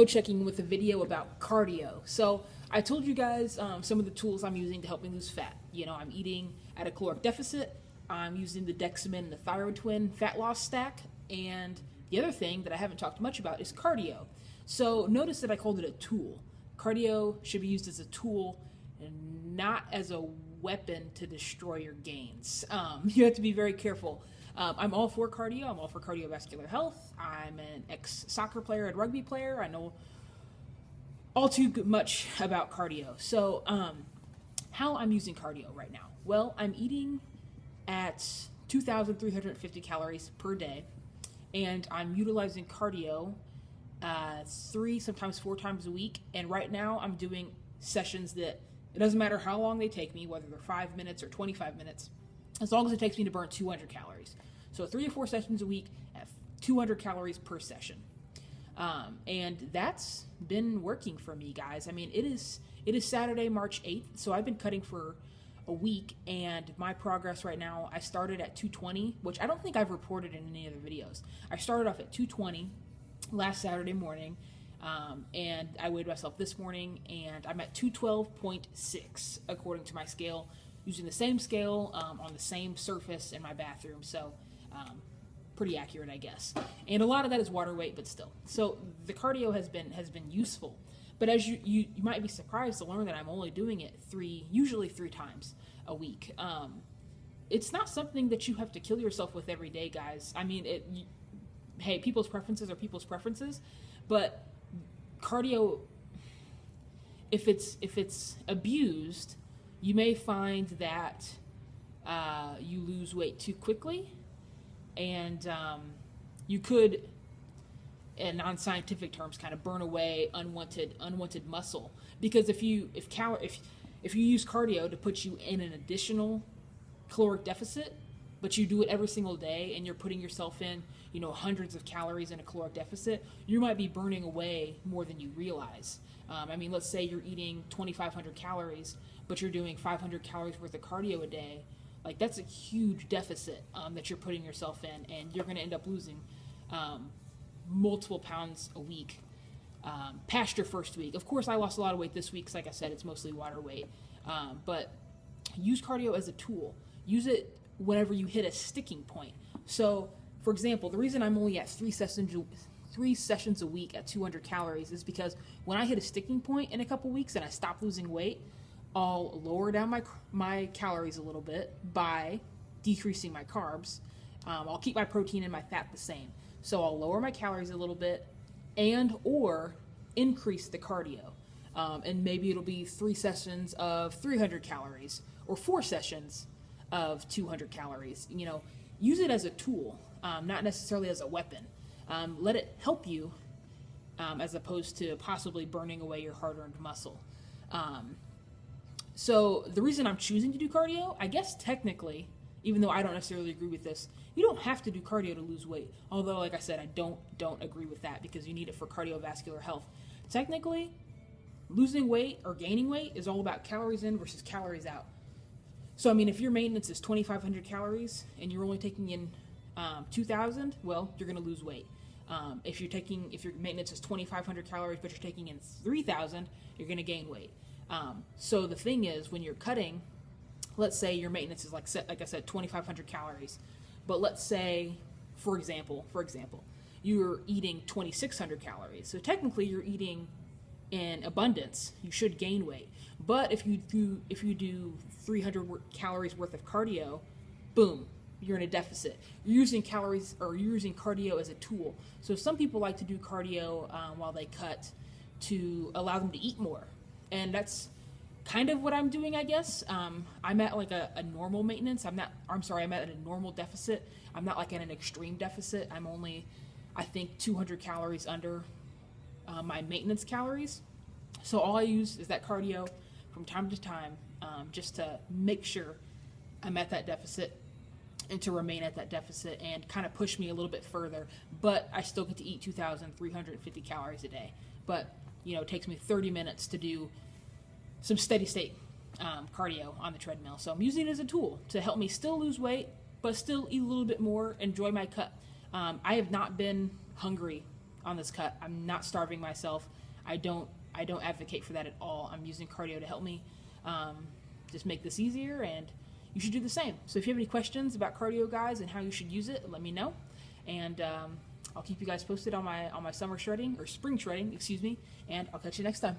go checking with a video about cardio. So I told you guys some of the tools I'm using to help me lose fat. You know, I'm eating at a caloric deficit. I'm using the Dexamin and the Thyroid Twin fat loss stack. And the other thing that I haven't talked much about is cardio. So notice that I called it a tool. Cardio should be used as a tool and not as a weapon to destroy your gains. You have to be very careful. I'm all for cardio. I'm all for cardiovascular health. I'm an ex-soccer player and rugby player. I know all too much about cardio. So how I'm using cardio right now? Well, I'm eating at 2,350 calories per day, and I'm utilizing cardio 3, sometimes 4 times a week. And right now I'm doing sessions that it doesn't matter how long they take me, whether they're 5 minutes or 25 minutes, as long as it takes me to burn 200 calories. So 3 or 4 sessions a week at 200 calories per session. And that's been working for me, guys. I mean, it is Saturday, March 8th, so I've been cutting for a week, and my progress right now, I started at 220, which I don't think I've reported in any other videos. I started off at 220 last Saturday morning, and I weighed myself this morning, and I'm at 212.6 according to my scale, using the same scale on the same surface in my bathroom. So pretty accurate, I guess. And a lot of that is water weight, but still. So the cardio has been useful. But as you might be surprised to learn that I'm only doing it usually three times a week. It's not something that you have to kill yourself with every day, guys. I mean, hey, people's preferences are people's preferences, but cardio, if it's abused, you may find that you lose weight too quickly, and you could, in non-scientific terms, kind of burn away unwanted muscle. Because if you use cardio to put you in an additional caloric deficit, but you do it every single day, and you're putting yourself in, hundreds of calories in a caloric deficit, you might be burning away more than you realize. I mean, let's say you're eating 2,500 calories, but you're doing 500 calories worth of cardio a day. Like, that's a huge deficit that you're putting yourself in, and you're going to end up losing multiple pounds a week past your first week. Of course, I lost a lot of weight this week because, like I said, it's mostly water weight. But use cardio as a tool. Use it whenever you hit a sticking point. So, for example, the reason I'm only at 3 sessions a week at 200 calories is because when I hit a sticking point in a couple weeks and I stop losing weight, I'll lower down my calories a little bit by decreasing my carbs. I'll keep my protein and my fat the same. So I'll lower my calories a little bit or increase the cardio. And maybe it'll be 3 sessions of 300 calories or 4 sessions of 200 calories. Use it as a tool, not necessarily as a weapon. Let it help you as opposed to possibly burning away your hard-earned muscle. So the reason I'm choosing to do cardio, I guess technically, even though I don't necessarily agree with this, you don't have to do cardio to lose weight. Although, like I said, I don't agree with that because you need it for cardiovascular health. Technically, losing weight or gaining weight is all about calories in versus calories out. So, I mean, if your maintenance is 2,500 calories and you're only taking in 2,000, well, you're going to lose weight. If your maintenance is 2,500 calories but you're taking in 3,000, you're going to gain weight. So the thing is, when you're cutting, let's say your maintenance is like I said, 2,500 calories, but let's say, for example, you're eating 2,600 calories. So technically, you're eating in abundance. You should gain weight. But if you do 300 calories worth of cardio, boom, you're in a deficit. You're using cardio as a tool. So some people like to do cardio while they cut to allow them to eat more. And that's kind of what I'm doing, I guess. I'm at like a normal maintenance. I'm at a normal deficit. I'm not like at an extreme deficit. I'm only, I think, 200 calories under my maintenance calories. So all I use is that cardio from time to time, just to make sure I'm at that deficit and to remain at that deficit and kind of push me a little bit further. But I still get to eat 2,350 calories a day. But, it takes me 30 minutes to do some steady state cardio on the treadmill. So I'm using it as a tool to help me still lose weight, but still eat a little bit more, enjoy my cut. I have not been hungry on this cut. I'm not starving myself. I don't advocate for that at all. I'm using cardio to help me just make this easier, and you should do the same. So if you have any questions about cardio, guys, and how you should use it, let me know. And I'll keep you guys posted on my summer shredding, or spring shredding, excuse me, and I'll catch you next time.